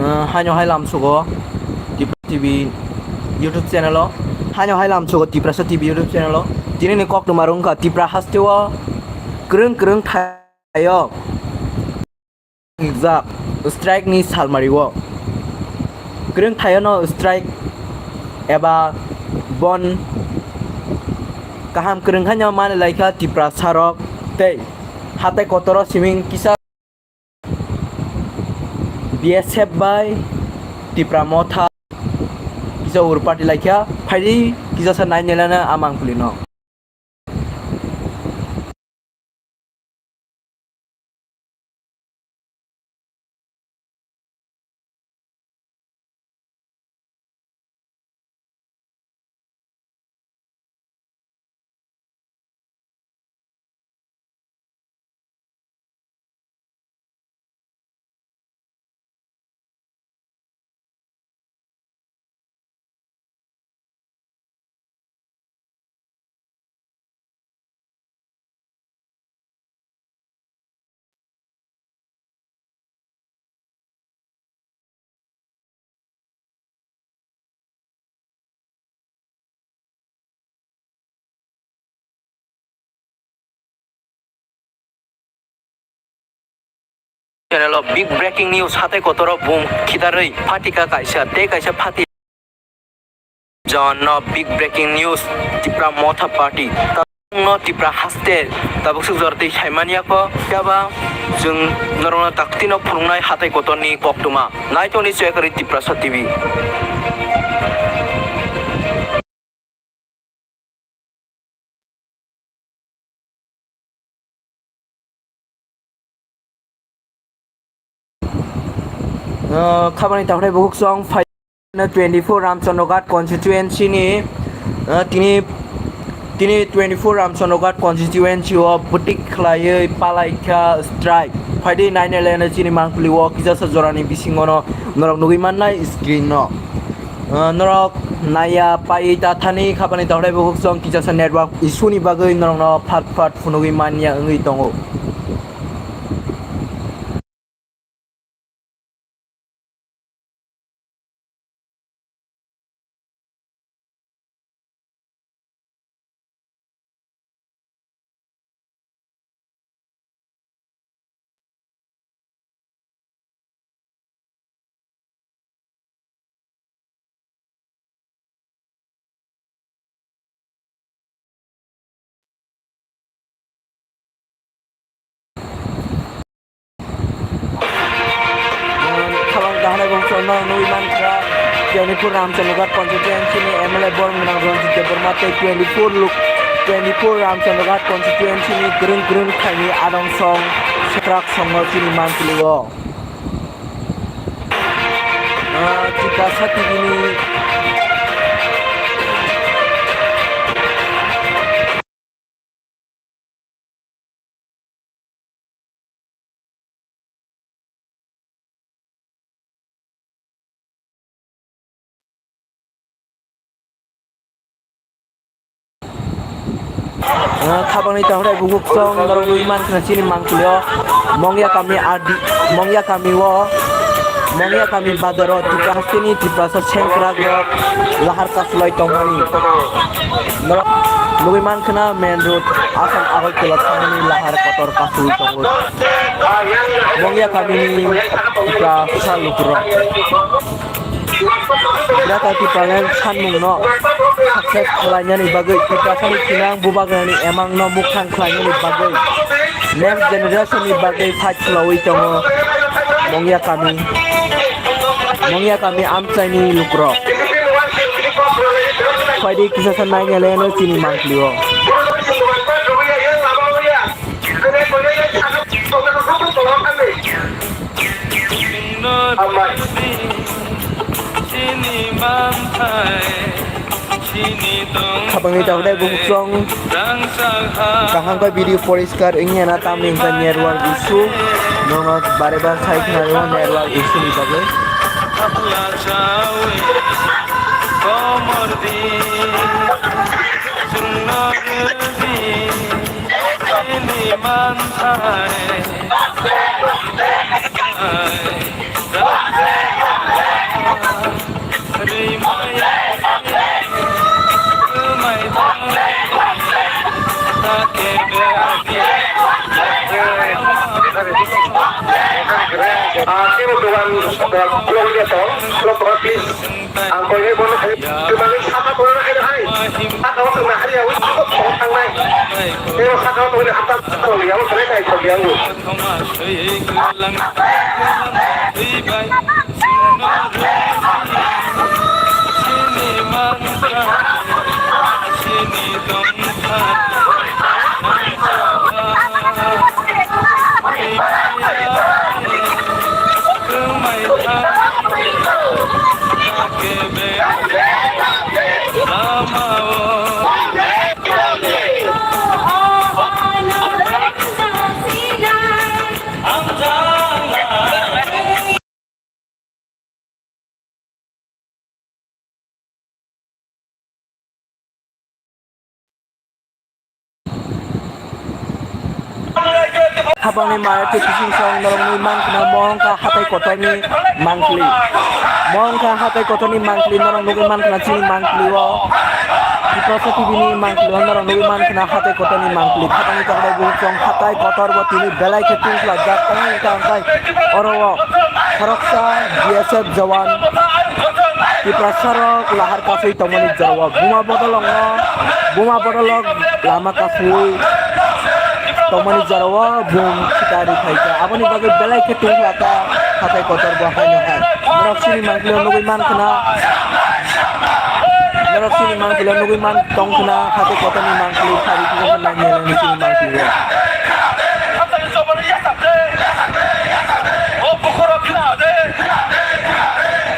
Hanyo hai lam sugo Tipra TV YouTube channel lo. Hanyo hai lam sugo Tipra TV YouTube channel lo. Tini ni kok tumarung ka Tipra hastewa kereng thayo exam strike ni salmariwo. Kereng thayo no strike eba bon kaham kereng hanyo mane laika Tipra sarok tei hatai kotoro siming kisa BSF by Tipra motha kisa urpati laikya phari kisa sa nai nelana amang pulino. Channel big breaking news hatai kotoro boom khidarei phatika kaisa te kaisa phati John no big breaking news Tipra motha party no Tipra haste tabuk sujortei saimania ko kaba jung norona taktino phungnai hatai kotoni koktuma naitoni chekari Tipra TV. Khabani takhrai buk song 24 Ramchandra constituency ni tini 24 Ramchandra constituency o butik khlai palaikha strike phaidi 9 lena chini mangpuli o kisa sajorani bisingono norok nugui mannai screen no norok naya pai ta thani khabani takhrai buk song kisa sa network issue ni bagai norok no phat phunugui mania ngui tongo. Nui mantra 24 Ramchandra constituency ni MLA Born Minang Ranjit Bermate 24 Ramchandra constituency ni gereng khaini adong song strak songo chini mangkliwo Tipra TV ni khabang ni tahrai buguk song norok nui man khna chini mangklio mongya kami badaro Tipra hastini Tipra sa sengkra go lahar kasloi tongmani norok nui man khna main road asam agol kela thangni lahar kotor kasui tongo mongya kami ni Tipra sa lukro data Tipra len sanmung no sukses khalanya ni bagai Tipra sani kinang bubagan ni emang no mukhang khalanya ni bagai next generation ni bagai fight lawi tongo mongya kami amchai ni lukro faidi kisa sanai ngale no chini mangklio Khabang ni tahdai buk song kahang ka video poriskar ingnya na taming ka network issue nono bare-bare sai khna network issue ni bagai Sibuk dengan pulau dia tol, pulau praktis. Angkoi ini boleh hari kemarin sama boleh hari hari. Atau kena hari awal cukup tang naik. Kalau sakau tuh ini hantar kalau yang saya naik kalau yang lu. habang ni marathi fishing song norong ni man kana mong ka hatai kotoni monthly mong ka hatai kotoni monthly norong nugi man kana chini monthly wo Iposa TV ni monthly norong nugi man kana hatai kotoni monthly habang ni takdai bu song hatai kotor bo tini belai ke tin la jak tang tang kai oro Kharoksa BSF jawan Iprasarok lahar kasui tomani jarwa buma bodolong lama kasui tomani jarwa bum kitari khaika aboni bage belai ke tung lata hatai kotor bo haino ha roksini mangkilo nugui man kana roksini mangkilo nugui man tong kana hatai kotor ni mangkilo thari ki ko nai nela ni sini mangkilo hatai sobari ya sabde o bukoro kina de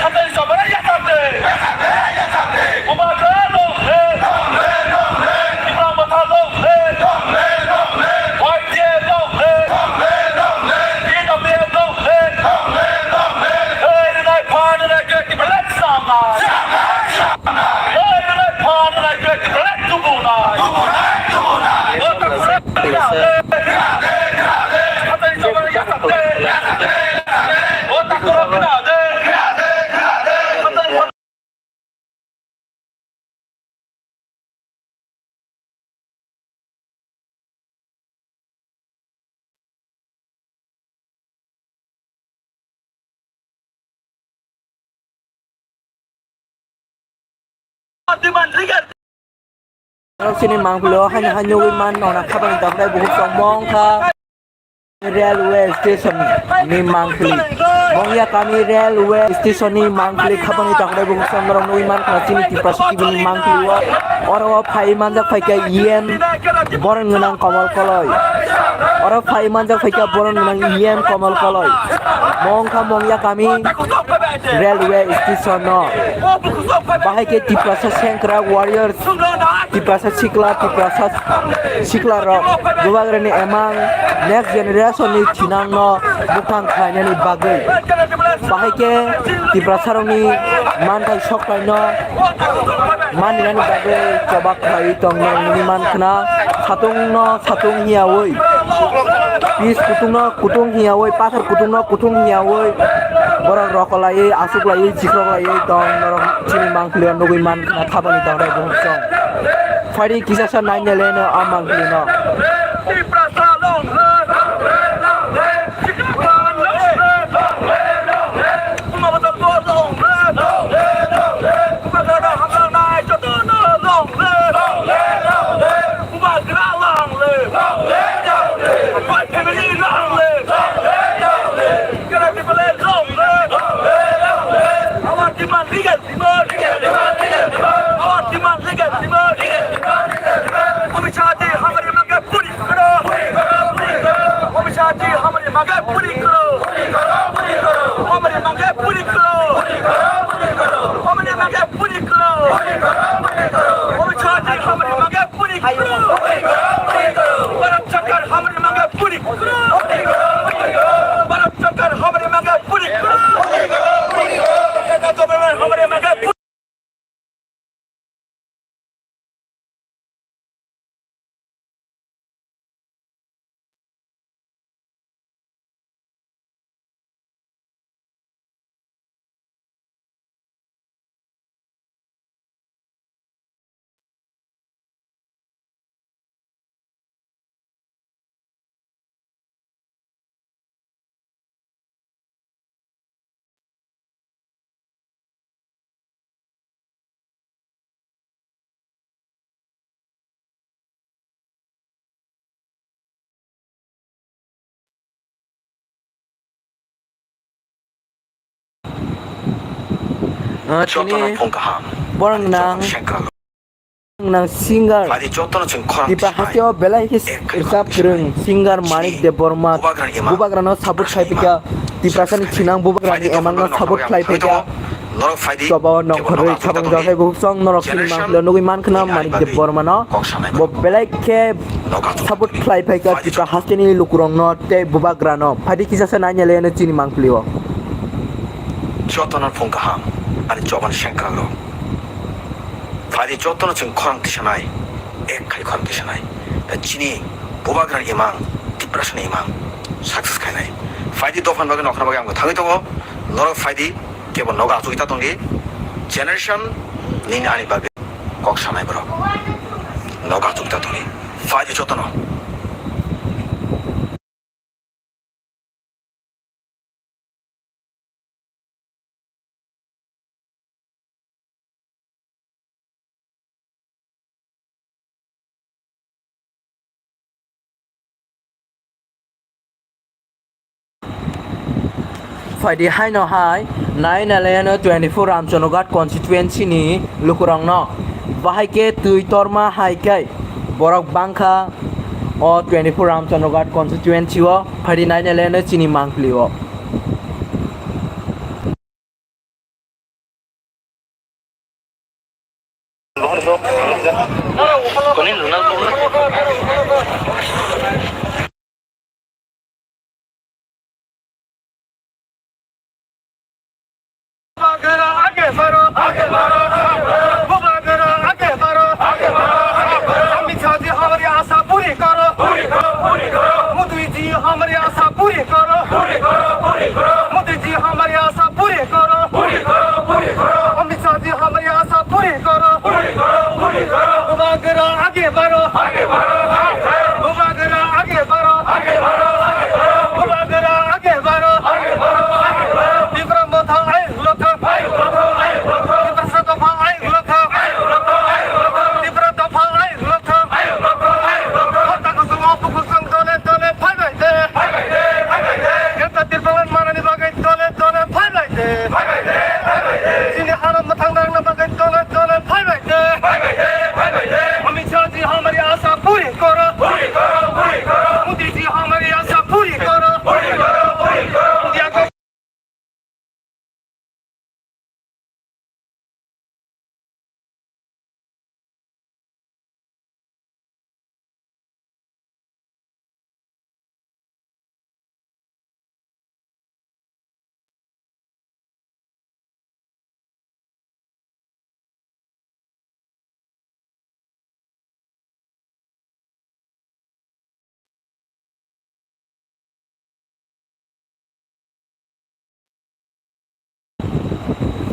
hatai sobari ya sabde ubagalo he ibra matalo he sini mangkulo hanya nyuwi man nona kabang takdai buku song mong ka railway station ni mangkli mongya kami railway station ni mangkli kabang takdai buku song norong nyuwi man kana sini tipasiti ni mangkli wa oro phai manjak phai ka iem boron ngunang komal koloi oro phai manjak phai ka boron ngunang iem komal koloi mongya kami railway station no bahai ke tipasa sengkra warriors tipasa sikla ro gobagrani emang next generation ni chinang no bukang khaina ni bagai bahai ke tipasa roni man kai sokai no man ni bagai chobak khai tong ni man khna satung hiawoi pis kutung hiawoi pathar kutung hiawoi borok rokolai asuklai chikrolai tong norong chini mangkli nugui man khna thabani tawdai bungsong Fari kisah sa nanya leno amang lino. tini borang nang singer tipa hasio belai his irsap gereng singer Manik Deborma bubagrano sabut khaipika tiprasani chinang bubagrani emangno sabut khaipika Coba nong khari chabang jahai buksong norok sini manglo nugui man khna Manik Deborma no bo belai ke sabut khaipika tipra hasini lukurong no te bubagrano phadi kisasa nanya lene chini mangplio 저토는 폰가함 아니 저번 생각으로 바디 저토는 지금 코랑 드셔나이 액칼 코랑 드셔나이 진이 보박이랑 이망 디프레션 이망 success खाइनाय फाइदी दफान बागै नखरा बागै आंखौ थाङै दङ नर फाइदी केवल नगा आजु इता दंगि जेनेरेशन निनि आनि बागै कक सानाय ब्र नगा आजु इता दंगि फाइदी जतन Faidi hai no hai 9/11/24 Ramchanogat constituency ni lukurang no bahai ke tui torma hai kai borok bangkha o 24 Ramchanogat constituency o Faidi 9/11 chini mangpli o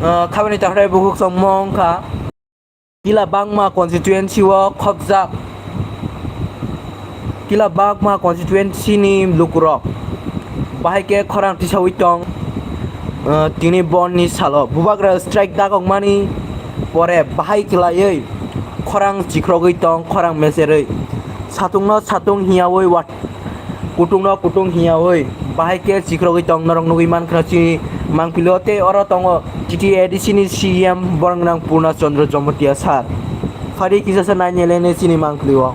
khabani tahrai bukuk somong kha kila bangma constituency o khobjak kila bangma constituency ni lukurok bahai ke khorang tisawi tong tini bon ni salo bubagra strike dagok mani pore bahai kilai khorang jikrogoi tong khorang meserei satungno satung hiawoi wat kutungno kutung hiawoi bahai ke jikrogoi tong norong nugui man khrachi mangpilote oro tongo GT edisini CM Bornang Purna Chandra Jomotia Sar Fari kisasa nanya lene sini mangklio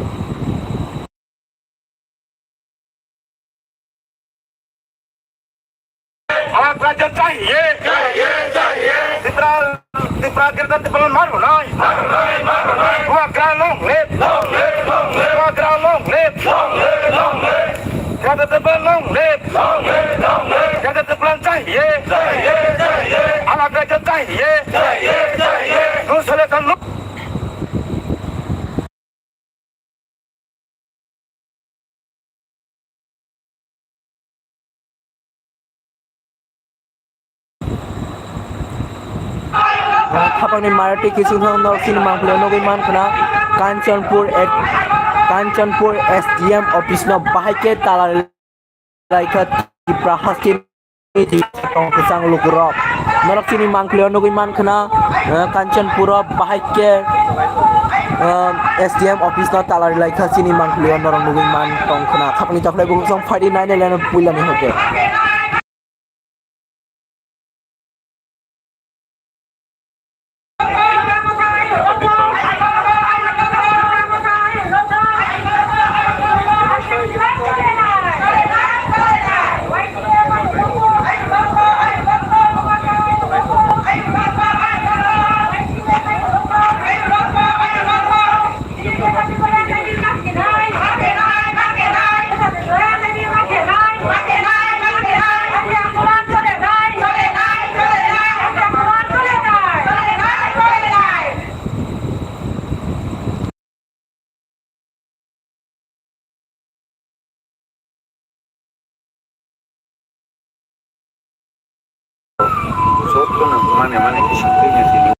Kapani Marathi kisung nor sini mangklio nogoi man khna Kanchanpur SDM office no bahai ke tala laika tipra haskin di tong kesang lukurok norok sini mangklio nogoi man khna Kanchanpur bahai ke SDM office no tala laika sini mangklio norok nogoi man tong khna khapni taklai bung song Faidi 9/11 puilani hoke माने बिसिम फैनो दिनै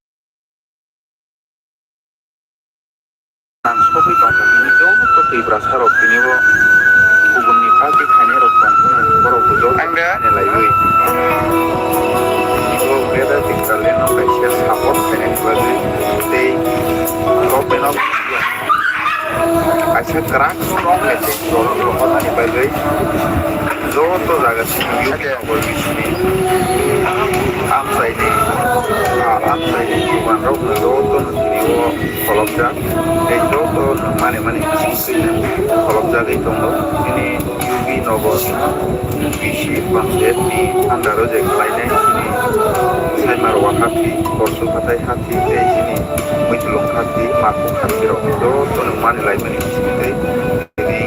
आं सबै दं बिनि ज' फैब्रा सारक बिनिबो गुबुननि पार्टि खायनाय रक दं बर'खौ ज' आंनो लायबै बिनिबो बेदा दिग्रालेन खायसे सापर्ट खायनाय बागै दै गभर्नमेन्ट अफ खायसे ग्रान्ट दं खायसे रख'नानै बागै ज' जागासिनो इउनियावबो बिसिनि आमसायनि गुबुन रावखौ ज' दिनैबो खलबजा दै ज' माने बिसिम फैनो खलबजागै दङ दिनै इउबि नगर बिसि पन्सायतनि आन्दाराव जे खालायनाय दिनै साइमार वाखाथि बरसु फाथाय खाथि दै दिनै मैथुलं खाथि माखु खाथियाव ज' माने लायमोन बिसिनिफ्राय दिनै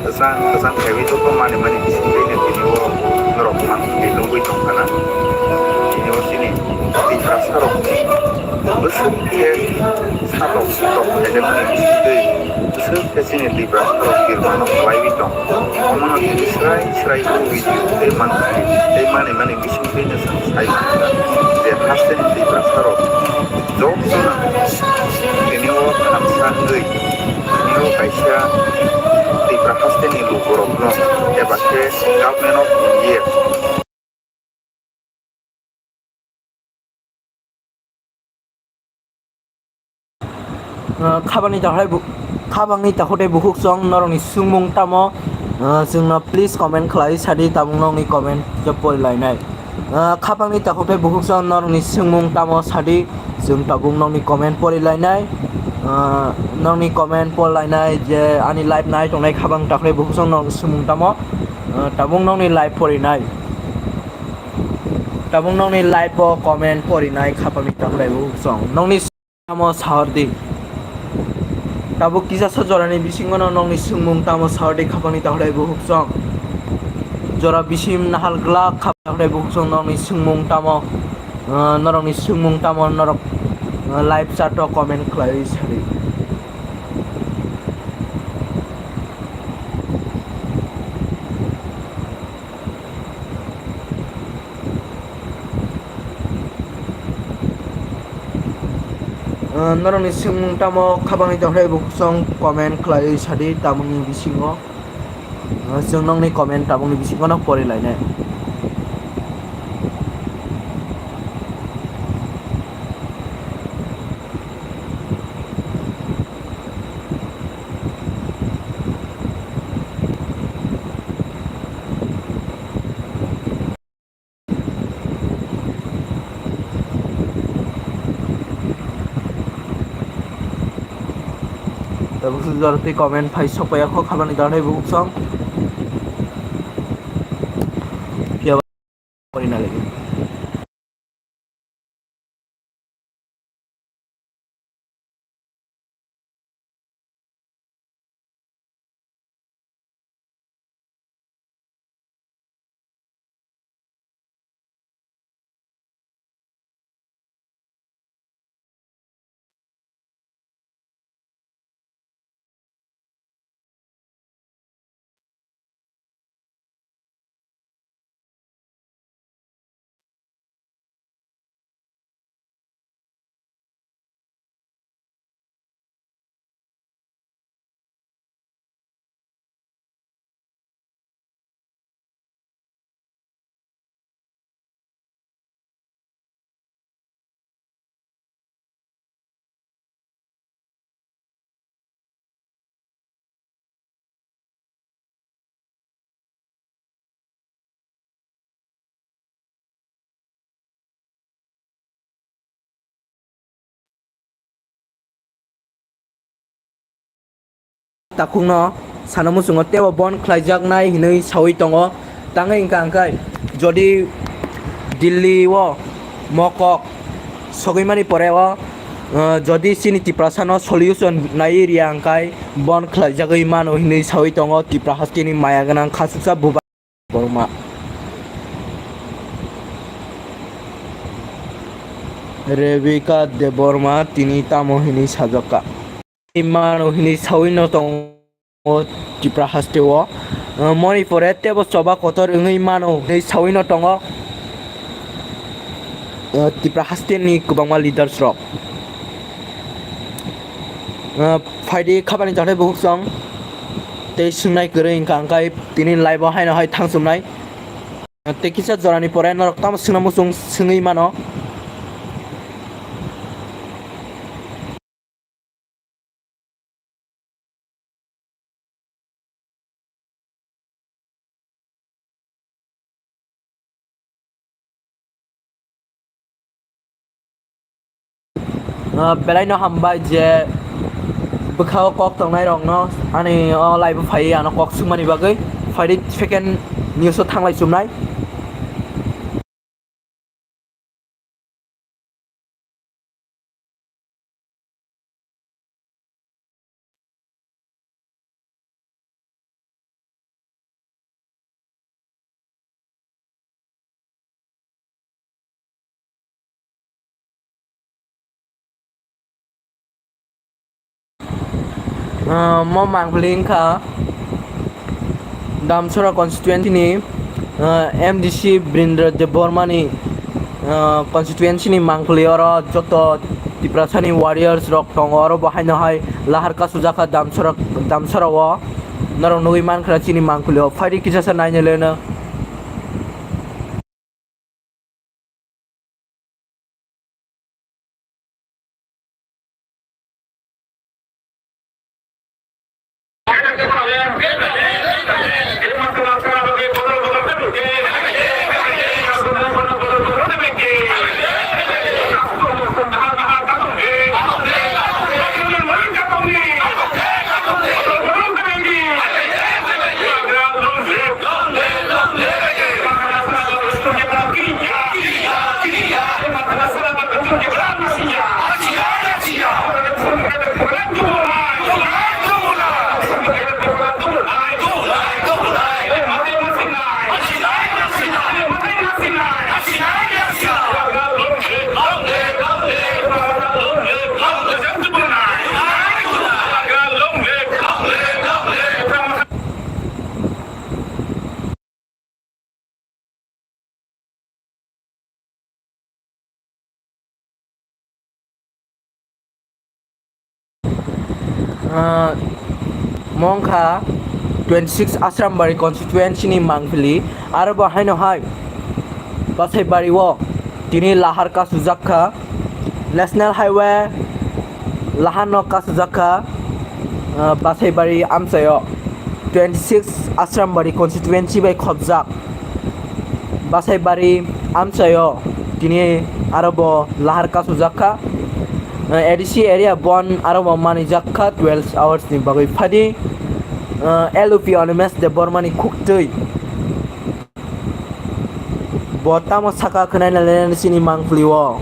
गोजान थाइबै ज' माने बिसिम फैनो दिनैबो रकमान बेलुबै दंखाना दिनैबो दिनै दैफ्रा सारकनि बोसोरखे सारक खायदोंमोन बिसिम दै बोसोरखे दिनै दैफ्रा सारक गिरमानाव खालायबाय दं अमानाव दिनै स्राय लुबैयो दै माने बिसिम फैनो जों सायख'ना जे हास्टेन दैफ्रा सारक ज' दिनैबो खामसाङै दिनैबो खायसेया दैफ्रा हास्टेननि लुबरब दं एबाखे गभर्नमेन्ट अफ इन्डिया खाबांनि थाखोथाय बुहुक सं नरनि सुंमुं तामो जोंना प्लिज कमेन्ट खालाय सादि ताबुं नंनि कमेन्ट जब फरायलायनाय खाबांनि थाखोथाय बुहुक सं नरनि सुंमुं तामो सादि जों ताबुं नंनि कमेन्ट फरायलायनाय नंनि कमेन्ट फरायलायनाय जे आंनि लाइभ नाय दंनाय खाबां थाखोथाय बुहुक सं नरनि सुंमुं तामो ताबुं नंनि लाइभ फरायनाय ताबुं नंनि लाइभ कमेन्ट फरायनाय खाबांनि थाखोथाय बुहुक सं नंनि तामो साहरदि Tabuk kisah sejorani bisingono nongni sungmung tamo saudi khapangni tahdai buhuk song jora bisim nahal glak khap tahdai buhuk song nongni sungmung tamo norongni sungmung tamo norok live chat o comment khlai sari norongni sungmung tamo khabangni tahdai buhuk song comment khlai sari tabungni bisingo जों नंनि comment ताबुंनि बिसिङाव न फरायलायनाय Tabuk जरति comment phi सपायाखौ खाबानि दानै book सं फरायनाय ताखुंनो सानमु सुङो तेव बन ख्लाइजाकनाय हिनै सावै दङ ताङै Inca आंखाय जदि दिल्ली व मकक सगैमानि परेव जदि सिनि तिप्रासानो सल्युशन नाय एरिया आंखाय बन ख्लाइजागै मानो हिनै सावै दङ तिप्रा हास्टिनि माया गोनां खासुसा बुबा बरमा रेबिका देबरमा तिनि तामो हिनै साजका इमानो हिनै सावैनो दङ तिप्रा हास्टेव मणिपुरे तेब सबा कतर ओङै मानो हिनै सावैनो दङ Tripura Haste ni kubangma leaders rok faidi khabani jathai bohuk song tei sungnai koroi hingka angkai tini live o haino hai thangsumnai tei kisa jorani pore norok tamo sungna musung sungui mano belai no hambai je bukao kok tongnai rok no ani o live phai ano kok sungmani bagai faidi second news o thanglai sumnai mo mangling kha Damsora constituency ni MDC Brindra de Bormani constituency ni mangli oro joto Tiprasani warriors rok tong oro bahaino hai lahar ka sujaka Damsora o narong nui man khra chini mangli o faidi kisa sa naine lena mongkha 26 Asrambari constituency ni mangpili aro bahaino hai basai bari o tini lahar ka sujakha national highway lahano ka sujakha basai bari amsayo 26 Asrambari constituency bai khobjak basai bari amsayo tini aro bo lahar ka sujakha ADC area bon aro mani jakha 12 hours ni bagai phadi LOP Onemes de Bormani Kuktui Botamo Saka Kanana Len Sini Mangfliwo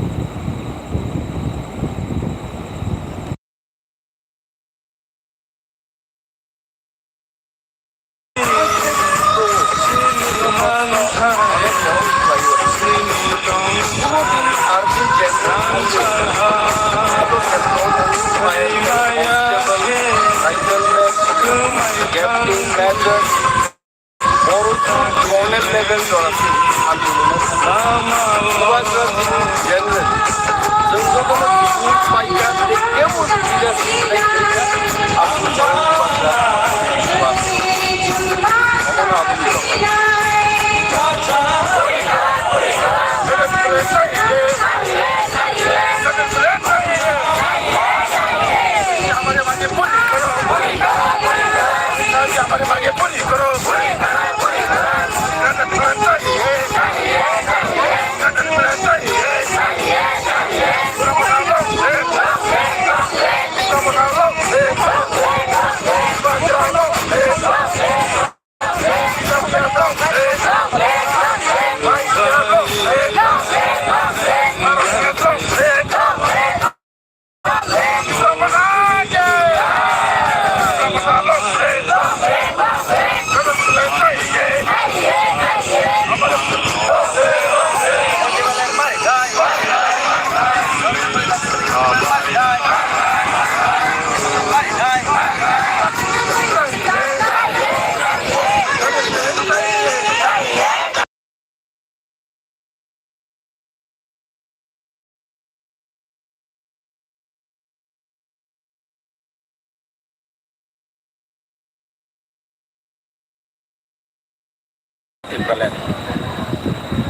Tripuraland.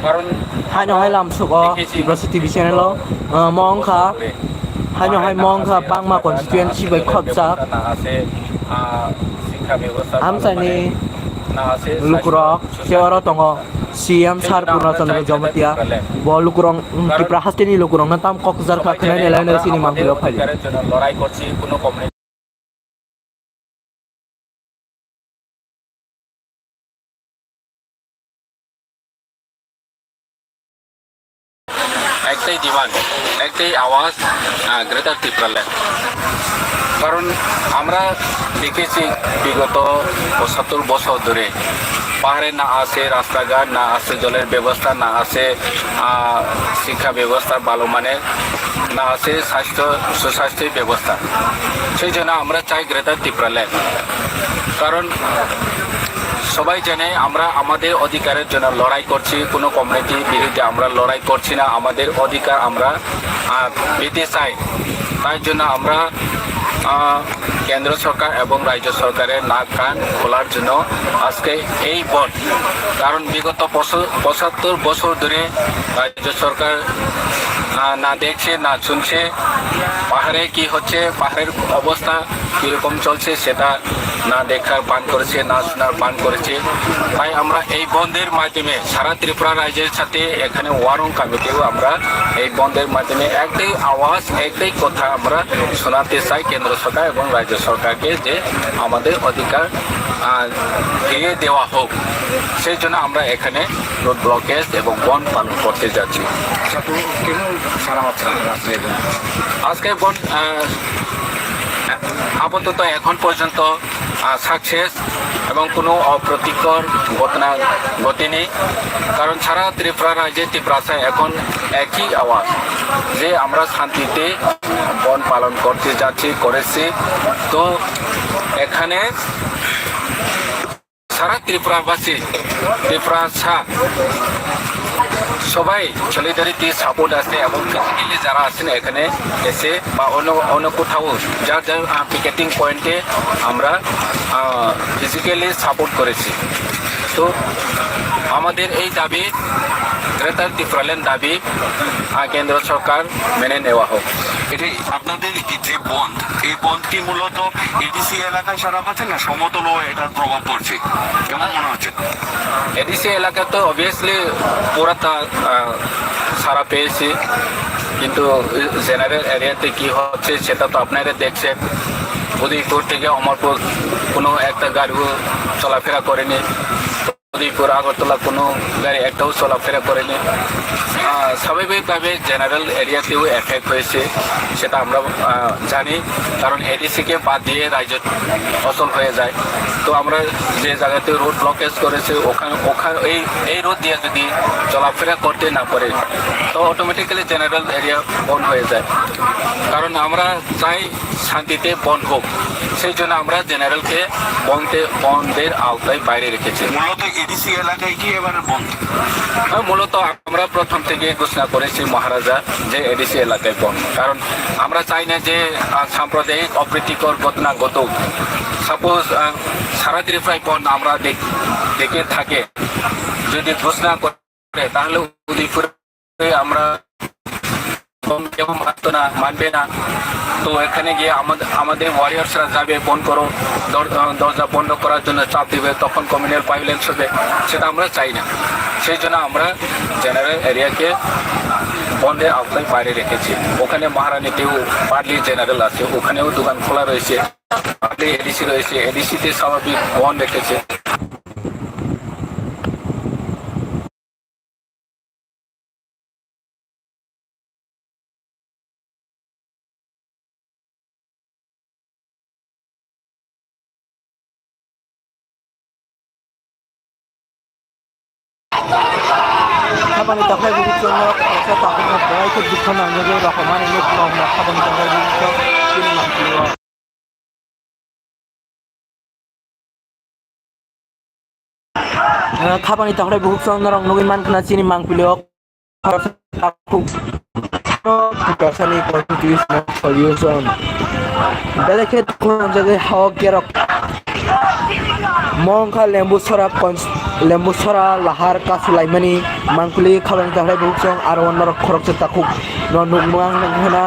কারণ Hanyo hai lam suk o Tibrasi TV channel o mong kha hanyo hai mong kha bangma constituency bai khopjak না আছে শিক্ষা ব্যবস্থা amsani না আছে lukurok seoro tongo CM Sar Purnachandra Jomatia bo lukurong Tripura hasteni lukurong na tam kokjar kha khnai nelai na sini mangpilo phali লড়াই করছি কোনো community একটাই ডিমান্ড, একটাই আওয়াজ, গ্রেটার ত্রিপুরাল্যান্ড। কারণ আমরা দেখেছি বিগত ৭৫ বছর ধরে পাহাড়ে না আছে রাস্তাঘাট, না আছে জলের ব্যবস্থা, না আছে শিক্ষা ব্যবস্থা ভালো মানের, না আছে সুস্বাস্থ্য ব্যবস্থা। সেই জন্য আমরা চাই গ্রেটার ত্রিপুরাল্যান্ড। কারণ সবাই জানে আমরা আমাদের অধিকারের জন্য লড়াই করছি, কোনো কমিউনিটির বিরুদ্ধে আমরা লড়াই করছি না, আমাদের অধিকার আমরা পেতে চাই। তাই জন্য আমরা কেন্দ্র সরকার এবং রাজ্য সরকারের নাক কান খোলার জন্য আজকে এই বন। কারণ বিগত ৭৫ বছর ধরে রাজ্য সরকার না দেখছে না শুনছে পাহাড়ে কি হচ্ছে, পাহাড়ের অবস্থা কীরকম চলছে সেটা না দেখার বান করেছে, না শোনার বান করেছে। তাই আমরা এই বন্ধের মাধ্যমে সারা ত্রিপুরা রাজ্যের সাথে এখানে ওয়ারং কমিটিও আমরা এই বন্ধের মাধ্যমে একটাই আওয়াজ, একটাই কথা আমরা শোনাতে চাই কেন্দ্র সরকার এবং রাজ্য সরকারকে যে আমাদের অধিকার ফিরিয়ে দেওয়া হোক। সেই জন্য আমরা এখানে রোড ব্লকেজ এবং বন পালন করতে যাচ্ছি। আজকে বন আপাতত এখন পর্যন্ত সাকসেস এবং কোনো অপ্রীতিকর ঘটনা ঘটেনি। কারণ সারা ত্রিপুরা রাজ্যে ত্রিপুরায় এখন একই আওয়াজ যে আমরা শান্তিতে বন পালন করতে যাচ্ছি, করেছি। তো এখানে সারা ত্রিপুরাবাসী, ত্রিপুরা সবাই সলিডারিটি সাপোর্ট আছে এবং ফিজিক্যালি যারা আছেন এখানে এসে বা অন্য কোথাও যার যার পিকেটিং পয়েন্টে আমরা ফিজিক্যালি সাপোর্ট করেছি। তো আমাদের এই দাবি গ্রেটার ত্রিপুরাল্যান্ড দাবি কেন্দ্র সরকার মেনে নেওয়া হোক। এটাই আপনাদের যে বন্ধ, এই বন্ধ কি মূলত এডিসি এলাকায় সারা পাচ্ছে না সমতলও এটার প্রভাব পড়ছে, কেমন মনে হচ্ছে? এডিসি এলাকা তো অবভিয়াসলি পুরাটা সারা পেয়েছি, কিন্তু জেনারেল এরিয়াতে কি হচ্ছে সেটা তো আপনারা দেখছেন। উদয়পুর থেকে অমরপুর কোনো একটা গাড়িও চলাফেরা করেনি, উদয়পুর আগরতলা কোনো গাড়ি একটাও চলাফেরা করেনি। স্বাভাবিকভাবে জেনারেল এরিয়াতেও এফেক্ট হয়েছে, সেটা আমরা জানি। কারণ এডিসিকে বাদ দিয়ে রাজ্য অচল হয়ে যায়। তো আমরা যে জায়গাতে রোড ব্লকেজ করেছে ওখানে এই রোড দিয়ে যদি চলাফেরা করতে না পারে তো অটোমেটিক্যালি জেনারেল এরিয়া বন্ধ হয়ে যায়। কারণ আমরা চাই শান্তিতে বন্ধ হোক, সেই জন্য আমরা জেনারেলকে বন্ধের আওতায় বাইরে রেখেছি। মূলত এডিসি এলাকায় কি এবারে বন্ধ? মূলত আমরা প্রথম থেকে ঘোষণা করেছি মহারাজা যে এডিসি এলাকায় বন্ধ। কারণ আমরা চাই না যে সাম্প্রদায়িক অপ্রীতিকর ঘটনা ঘটুক। সাপোজ সারা ত্রিপুরায় বন্ধ আমরা দেখে থাকে, যদি ঘোষণা করে তাহলে উদয়পুরে আমরা কেউ মানবে না। তো এখানে গিয়ে আমাদের ওয়ারিয়ার্সরা যাবে, বন্ধ করো, দরজা বন্ধ করার জন্য চাপ দিবে, তখন কমিউনাল ভায়োলেন্স হবে, সেটা আমরা চাই না। সেই জন্য আমরা জেনারেল এরিয়াকে বন্ধের আওতায় বাইরে রেখেছি। ওখানে মহারানীতেও পার্লি জেনারেল আছে, ওখানেও দোকান খোলা রয়েছে, পার্লি এডিসি রয়েছে, এডিসিতে স্বাভাবিক বন্ধ রেখেছে। Kapani taklay bukit jono sa takot na buhay ko dito na nyo rin ako man ilog mo na kapani taklay bukit jono sini mangpiliwa. Kapani taklay bukit jono na rong nungin man kena sini mangpiliwa. Harap aku kasani constitutional solution. Delicate kung ang jagay hawag kirok. Mongka lembu sarap লেম্বুসরা লাহার কাসুলাইমানি মাংকুলি খাবানি তাহলে বুকসং আর অন্যর খরচ তাকুক নুকমাং হনা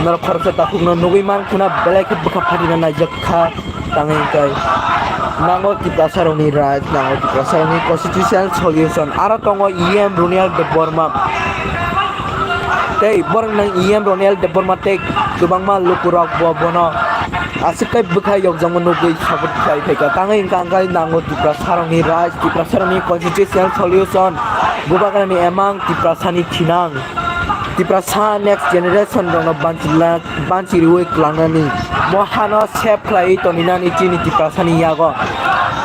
নর খরচ তাকুক নুগুইমান খুনা বেলাইকে বখা ফাটিনা নাইজখা তাঙাইকাই নাঙ্গো টিপ্রাসারনি রাজ নাঙ্গো টিপ্রাসারনি constitutional solution আর তঙ্গ EM Runial de Burma tei borang nang iam ronel de Burma tei kubangma lukurok bo bono asikai bukai yok jang nugui sabut kai pheka tangai kangkai nango tiprasaroni raj tiprasaroni constitutional solution bubagarani emang tiprasani thinang tiprasa next generation rono banchirui klangnani mohano sep khlai toninani chini tiprasani yago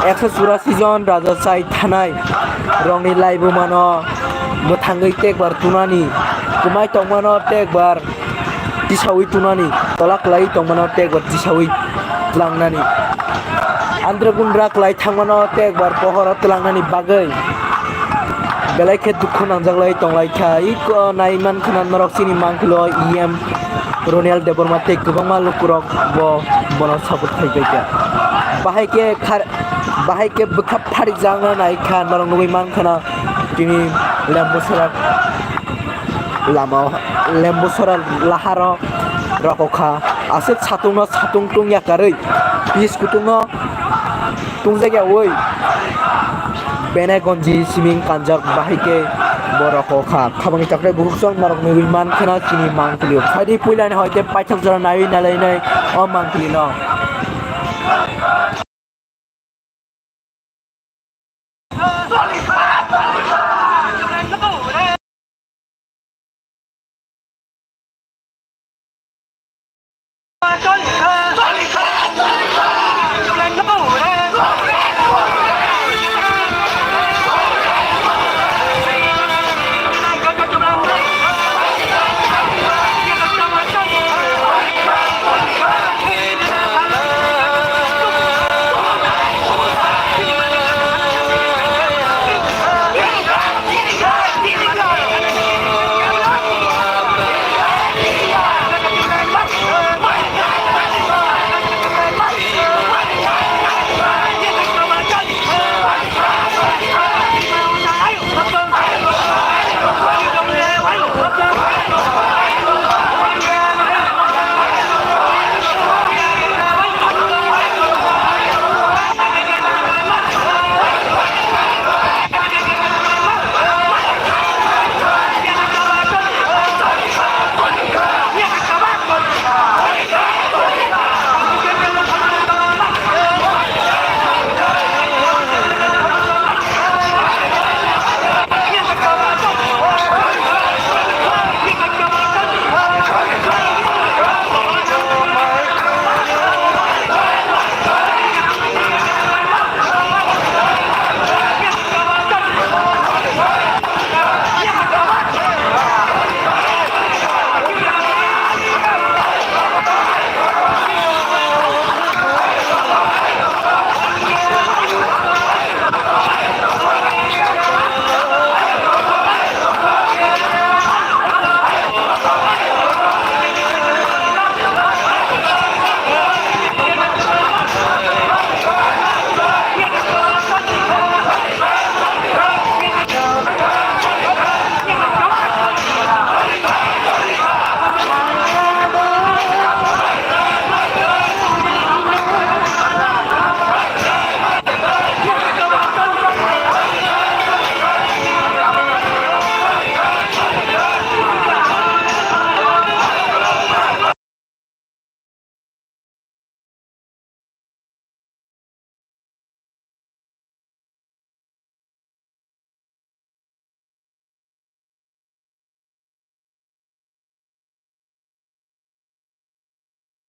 184 জন রাজশাহী থানায় রংনি লাইবো মানো মোথাঙ্গই টেকবার তুনানি কুমাই টংমানো টেকবার তিসাউই তুনানি তলাক লাই টংমানো টেকবার তিসাউই লাংনানি আন্দ্রগুন্দ্রা ক্লাই থাংমানো টেকবার পহর তলাংনানি বাগৈ বেলাইखे दुखु नांजागलाई टंलाइखा इक नाइमान खना नरक सिनि मांखलो इएम रोनियाल de Burma tei kubangma lukurok bo bono sabut thaibaika bahai ke bukha phari jangna naikha narong nugui mankhana tini lembusora laharo rokokha ase satung tung yakarei pis kutungno tungjaya oi benai gonji siming kanjak bahike borokokha khabani takrai buksong narok nugui mankhana tini mangklio khadi puilani hoite paithak jora nai nai o mangklino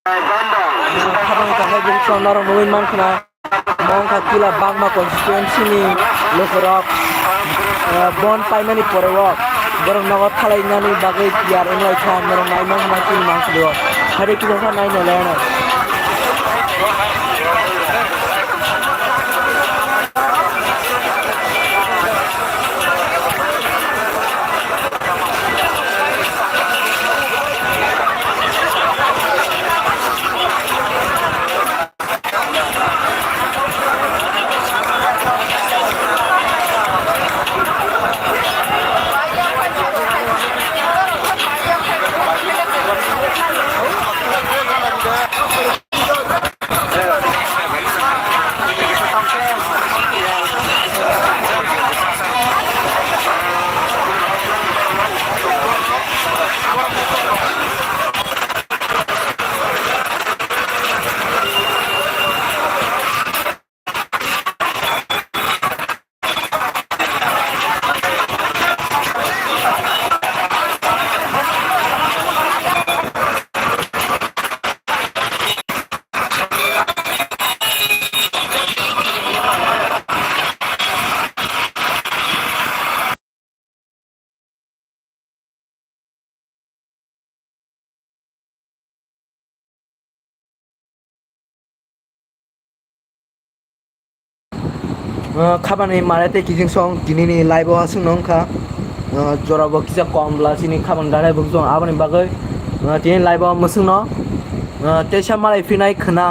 Habang kahagong sa narong man kana mong kakila bangma constituency ni lukurok bon paimani porewok borong nagot thalai nani bagai tiar enlai khan narong naimang makin mangkliyo hari kita sa nai nalena खाबानि माराते किजिं सं दिनैनि लाइभआव हासुं नंखा जराबो किजा कमब्ला सिनि खाबान दाराय book जं आबानि बागै दिनै लाइभआव मोसुं न तेसा मालाय फिनाय खोना